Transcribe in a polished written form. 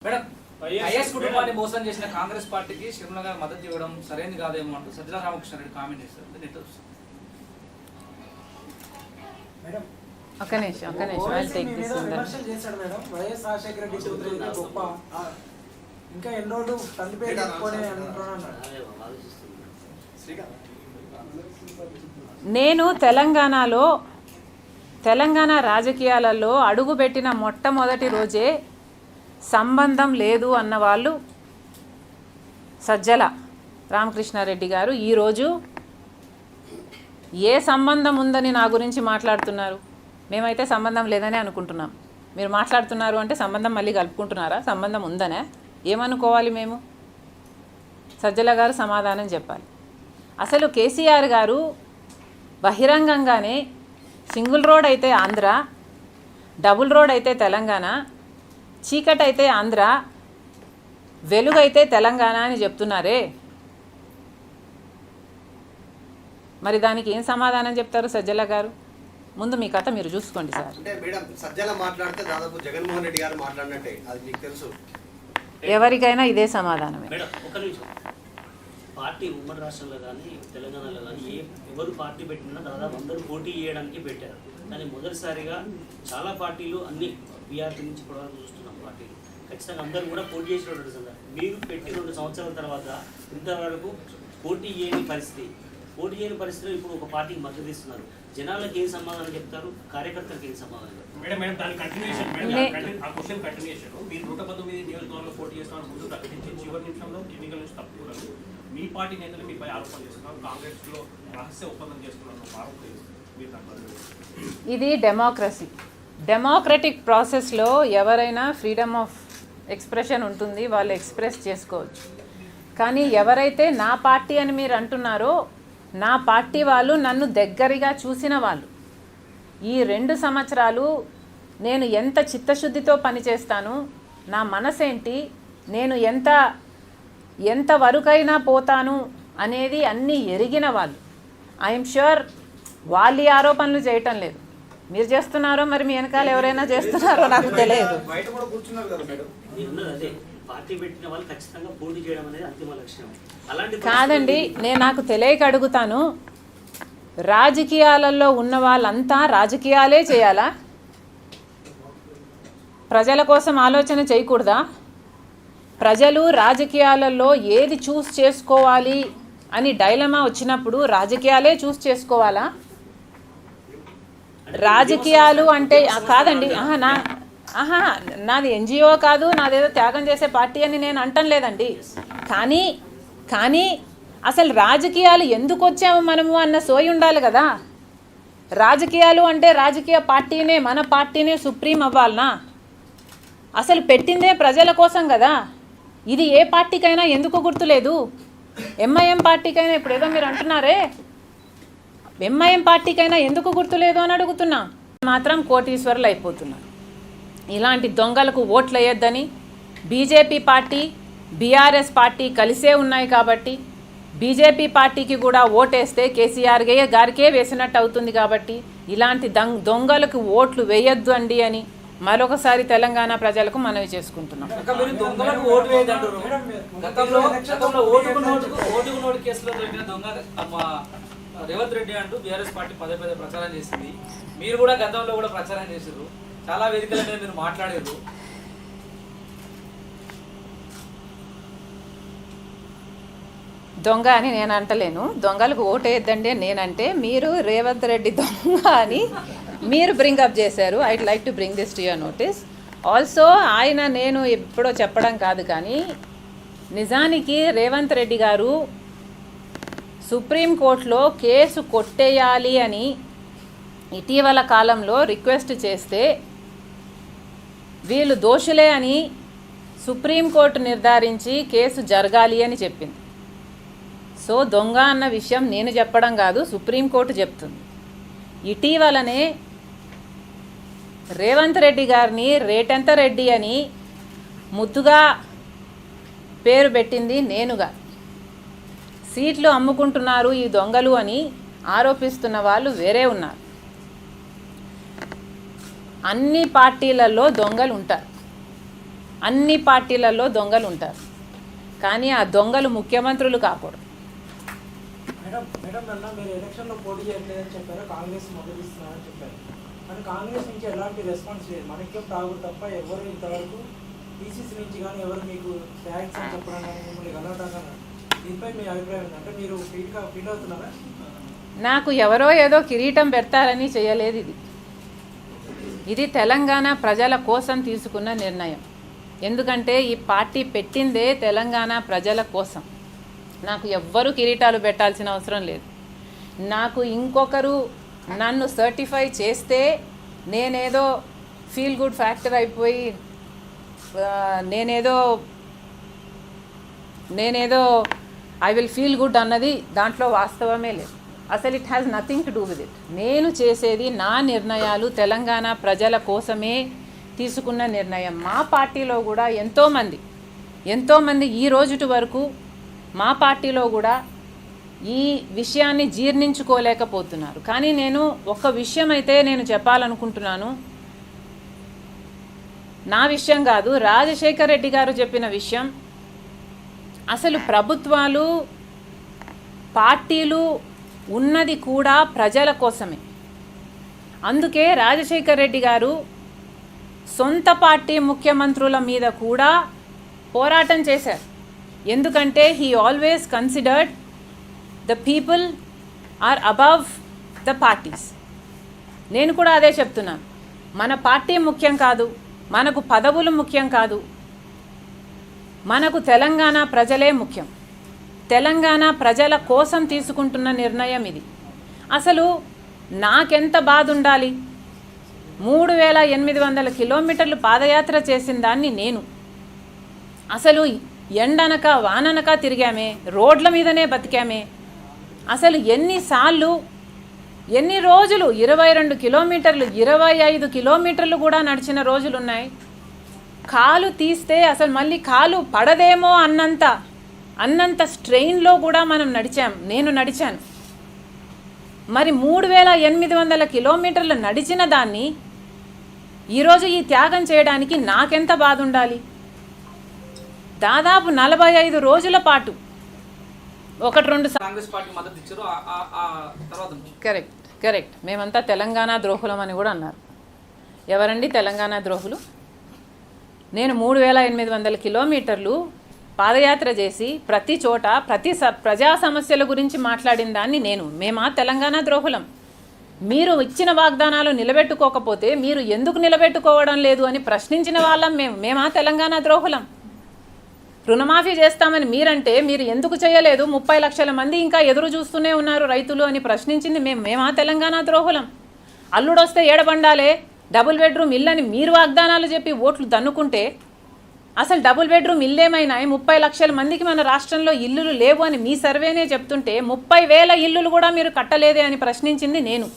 Madam is కుటుంబాన్ని మోసం చేసిన కాంగ్రెస్ పార్టీకి షర్మిల గారు మద్దతు ఇవ్వడం సరైనది కాదేమో అంటూ సజ్జల రామకృష్ణారెడ్డి కామెంట్ చేశారు. ఒక్క నిమిషం వైఎస్ రాజశేఖర రెడ్డి కూతురు గొప్ప ఇంకా ఎన్ని రోజులు తల్లి పేరు చెప్పుకొని అంటున్నాడు. నేను తెలంగాణ రాజకీయాలలో అడుగుపెట్టిన మొట్టమొదటి రోజే సంబంధం లేదు అన్న వాళ్ళు సజ్జల రామకృష్ణారెడ్డి గారు ఈరోజు ఏ సంబంధం ఉందని నా గురించి మాట్లాడుతున్నారు? మేమైతే సంబంధం లేదని అనుకుంటున్నాం. మీరు మాట్లాడుతున్నారు అంటే సంబంధం మళ్ళీ కలుపుకుంటున్నారా? సంబంధం ఉందనే ఏమనుకోవాలి మేము? సజ్జల గారు సమాధానం చెప్పాలి. అసలు కేసీఆర్ గారు బహిరంగంగానే సింగిల్ రోడ్ అయితే ఆంధ్ర, డబుల్ రోడ్ అయితే తెలంగాణ, చీకటి అయితే ఆంధ్ర, వెలుగు అయితే తెలంగాణ అని చెప్తున్నారే. మరి దానికి ఏం సమాధానం చెప్తారు సజ్జల గారు? ముందు మీ కథ మీరు చూసుకోండి సార్. అంటే మేడం సజ్జల మాట్లాడితే దాదాపు జగన్మోహన్ రెడ్డి గారు మాట్లాడినట్టే, అది మీకు తెలుసు. ఎవరికైనా ఇదే సమాధానమే. మేడం ఒక నిమిషం, పార్టీ ఉమ్మడి రాష్ట్రంలో కానీ తెలంగాణలో కానీ ఎవరు పార్టీ పెట్టినా దాదాపు అందరూ పోటీ చేయడానికి పెట్టారు. కానీ మొదటిసారిగా చాలా పార్టీలు అన్ని బీఆర్పీ నుంచి కూడా చూస్తున్నాం పార్టీలు ఖచ్చితంగా అందరూ కూడా పోటీ చేసినటువంటి సందర్భం. మీరు పెట్టి 2 సంవత్సరాల తర్వాత ఇంతవరకు పోటీ చేయని పరిస్థితిలో ఇప్పుడు ఒక పార్టీకి మద్దతు ఇస్తున్నారు. జనాలకు ఏం సమాధానం చెప్తారు? కార్యకర్తలకు ఏం సమాధానం చెప్తారు? మేడం దాని కంటిన్యూషన్ ఆ క్వశ్చన్ కంటిన్యూషన్. మీరు 119 నియోజకవర్గంలో పోటీ చేస్తున్నారు, ముందు ప్రకటించి చివరి నిమిషంలో ఎన్నికల నుంచి తప్పుకున్నారు. మీ పార్టీ నేతలు మీపై ఆరోపణ చేస్తున్నారు, కాంగ్రెస్లో రహస్య ఒప్పందం చేస్తున్నారు ఆరోపణ చేస్తున్నారు. ఇది డెమోక్రటిక్ ప్రాసెస్లో ఎవరైనా ఫ్రీడమ్ ఆఫ్ ఎక్స్ప్రెషన్ ఉంటుంది, వాళ్ళు ఎక్స్ప్రెస్ చేసుకోవచ్చు. కానీ ఎవరైతే నా పార్టీ అని మీరు అంటున్నారో, నా పార్టీ వాళ్ళు నన్ను దగ్గరగా చూసిన వాళ్ళు, ఈ 2 సంవత్సరాలు నేను ఎంత చిత్తశుద్ధితో పనిచేస్తాను, నా మనసేంటి, నేను ఎంత వరకైనా పోతాను అనేది అన్నీ ఎరిగిన వాళ్ళు. ఐఎమ్ ష్యూర్ వాళ్ళు ఆరోపణలు చేయటం లేదు. మీరు చేస్తున్నారో మరి మీ వెనకాల ఎవరైనా చేస్తున్నారో నాకు తెలియదు. కాదండి, నేను నాకు తెలియక అడుగుతాను. రాజకీయాలలో ఉన్న వాళ్ళంతా రాజకీయాలే చేయాలా? ప్రజల కోసం ఆలోచన చేయకూడదా? ప్రజలు రాజకీయాలలో ఏది చూస్ చేసుకోవాలి అని డైలమా వచ్చినప్పుడు రాజకీయాలే చూస్ చేసుకోవాలా? రాజకీయాలు అంటే కాదండి, నాది ఎన్జిఓ కాదు, నాదేదో త్యాగం చేసే పార్టీ అని నేను అంటం లేదండి. కానీ అసలు రాజకీయాలు ఎందుకు వచ్చాము మనము అన్న సోయి ఉండాలి కదా. రాజకీయాలు అంటే రాజకీయ పార్టీనే, మన పార్టీనే సుప్రీం అవ్వాలనా? అసలు పెట్టిందే ప్రజల కోసం కదా. ఇది ఏ పార్టీకైనా ఎందుకు గుర్తులేదు? ఎంఐఎం పార్టీకైనా, ఇప్పుడు ఏదో మీరు అంటున్నారే, ఎంఐఎం పార్టీకైనా ఎందుకు గుర్తులేదు అని అడుగుతున్నా. మాత్రం కోటీశ్వరులు అయిపోతున్నారు. ఇలాంటి దొంగలకు ఓట్లు వేయొద్దని బీజేపీ పార్టీ, బీఆర్ఎస్ పార్టీ కలిసే ఉన్నాయి కాబట్టి బీజేపీ పార్టీకి కూడా ఓటేస్తే కేసీఆర్ గారికే వేసినట్టు అవుతుంది కాబట్టి ఇలాంటి దొంగలకు ఓట్లు వేయొద్దు అండి అని మరొకసారి తెలంగాణ ప్రజలకు మనవి చేసుకుంటున్నాం. రేవంత్ రెడ్డి అంటూ బీఆర్ఎస్ పార్టీ పదే ప్రచారం చేసింది. మీరు కూడా గతంలో కూడా ప్రచారం చేశారు, చాలా వేదికల మీద మీరు మాట్లాడారు. దొంగ అని నేను అంటలేను, దొంగలకు ఓటేద్దండి నేనంటే మీరు రేవంత్ రెడ్డి దొంగ అని మీరు బ్రింగప్ చేశారు. I'd like to bring this to your notice. Also ఆయన నేను ఎప్పుడో చెప్పడం కాదు, కానీ నిజానికి రేవంత్ రెడ్డి గారు సుప్రీంకోర్టులో కేసు కొట్టేయాలి అని ఇటీవల కాలంలో రిక్వెస్ట్ చేస్తే వీళ్ళు దోషులే అని సుప్రీంకోర్టు నిర్ధారించి కేసు జరగాలి అని చెప్పింది. సో దొంగ అన్న విషయం నేను చెప్పడం కాదు, సుప్రీంకోర్టు చెప్తుంది. ఇటీవలనే రేవంత్ రెడ్డి గారిని రేటెంత రెడ్డి అని ముద్దుగా పేరు పెట్టింది నేనుగా. సీట్లు అమ్ముకుంటున్నారు ఈ దొంగలు అని ఆరోపిస్తున్న వాళ్ళు వేరే ఉన్నారు. అన్ని పార్టీలలో దొంగలు ఉంటారు. అన్ని పార్టీలలో దొంగలు ఉంటారు, కానీ ఆ దొంగలు ముఖ్యమంత్రులు కాకూడదు. మేడం అన్న మీరు ఎలక్షన్లో పోటీ చేయట్లేదని చెప్పారు, కాంగ్రెస్ మద్దతు ఇస్తున్నారని చెప్పారు. కానీ కాంగ్రెస్ నుంచి ఎలాంటి రెస్పాన్స్ లేదు. మనకేం తాగుడు తప్ప ఎవరు ఇంతవరకు పీసీసీ నుంచి కానీ ఎవరు మీకు థ్యాంక్స్ అని చెప్పడం కానీ మిమ్మల్ని కలవడం కానీ దీనిపై మీ అభిప్రాయం ఏంటంటే మీరు ఫీల్ అవుతున్నారా? నాకు ఎవరో ఏదో కిరీటం పెడతారని చేయలేదు. ఇది తెలంగాణ ప్రజల కోసం తీసుకున్న నిర్ణయం. ఎందుకంటే ఈ పార్టీ పెట్టిందే తెలంగాణ ప్రజల కోసం. నాకు ఎవ్వరూ కిరీటాలు పెట్టాల్సిన అవసరం లేదు. నాకు ఇంకొకరు నన్ను సర్టిఫై చేస్తే నేనేదో ఫీల్ గుడ్ ఫ్యాక్టర్ అయిపోయి నేనేదో ఐ విల్ ఫీల్ గుడ్ అన్నది దాంట్లో వాస్తవమే లేదు. అసలు it has nothing to do with it. నేను చేసేది నా నిర్ణయాలు తెలంగాణ ప్రజల కోసమే తీసుకున్న నిర్ణయం. మా పార్టీలో కూడా ఎంతోమంది ఈ రోజుటి వరకు మా పార్టీలో కూడా ఈ విషయాన్ని జీర్ణించుకోలేకపోతున్నారు. కానీ నేను ఒక విషయం అయితే నేను చెప్పాలనుకుంటున్నాను. నా విషయం కాదు, రాజశేఖర్ రెడ్డి గారు చెప్పిన విషయం. అసలు ప్రభుత్వాలు పార్టీలు ఉన్నది కూడా ప్రజల కోసమే. అందుకే రాజశేఖర్ రెడ్డి గారు సొంత పార్టీ ముఖ్యమంత్రుల మీద కూడా పోరాటం చేశారు. ఎందుకంటే he always considered the people are above the parties. నేను కూడా అదే చెప్తున్నాను. మన పార్టీ ముఖ్యం కాదు, మనకు పదవులు ముఖ్యం కాదు, మనకు తెలంగాణ ప్రజలే ముఖ్యం. తెలంగాణ ప్రజల కోసం తీసుకుంటున్న నిర్ణయం ఇది. అసలు నాకెంత బాధ ఉండాలి? 3800 కిలోమీటర్లు పాదయాత్ర చేసిన దాన్ని నేను. అసలు ఎండనక వాననక తిరిగామే, రోడ్ల మీదనే బతికామే. అసలు ఎన్నిసార్లు ఎన్ని రోజులు 22 కిలోమీటర్లు 25 కిలోమీటర్లు కూడా నడిచిన రోజులున్నాయి. కాలు తీస్తే అసలు మళ్ళీ కాలు పడదేమో అన్నంత స్ట్రెయిన్లో కూడా నేను నడిచాను. మరి 3800 కిలోమీటర్లు నడిచిన దాన్ని ఈరోజు ఈ త్యాగం చేయడానికి నాకెంత బాధ ఉండాలి? దాదాపు 45 రోజుల పాటు 1-2 కాంగ్రెస్ పార్టీ మద్దతు ఇచ్చారు. ఆ తర్వాత కరెక్ట్. మేమంతా తెలంగాణ ద్రోహులం అని కూడా అన్నారు. ఎవరండి తెలంగాణ ద్రోహులు? నేను 3800 కిలోమీటర్లు పాదయాత్ర చేసి ప్రతి చోట ప్రజా సమస్యల గురించి మాట్లాడిన దాన్ని మేమా తెలంగాణ ద్రోహులం? మీరు ఇచ్చిన వాగ్దానాలు నిలబెట్టుకోకపోతే మీరు ఎందుకు నిలబెట్టుకోవడం లేదు అని ప్రశ్నించిన వాళ్ళం మేమా తెలంగాణ ద్రోహులం? రుణమాఫీ చేస్తామని మీరంటే మీరు ఎందుకు చేయలేదు? 30 లక్షల మంది ఇంకా ఎదురు చూస్తూనే ఉన్నారు రైతులు అని ప్రశ్నించింది మేమా తెలంగాణ ద్రోహులం? అల్లుడొస్తే ఏడబండాలే, డబుల్ బెడ్రూమ్ ఇల్లు అని మీరు వాగ్దానాలు చెప్పి ఓట్లు దన్నుకుంటే అసలు డబుల్ బెడ్రూమ్ ఇల్లేమైనా 30 లక్షల మందికి మన రాష్ట్రంలో ఇల్లులు లేవు అని మీ సర్వేనే చెప్తుంటే 30,000 ఇల్లులు కూడా మీరు కట్టలేదే అని ప్రశ్నించింది నేను.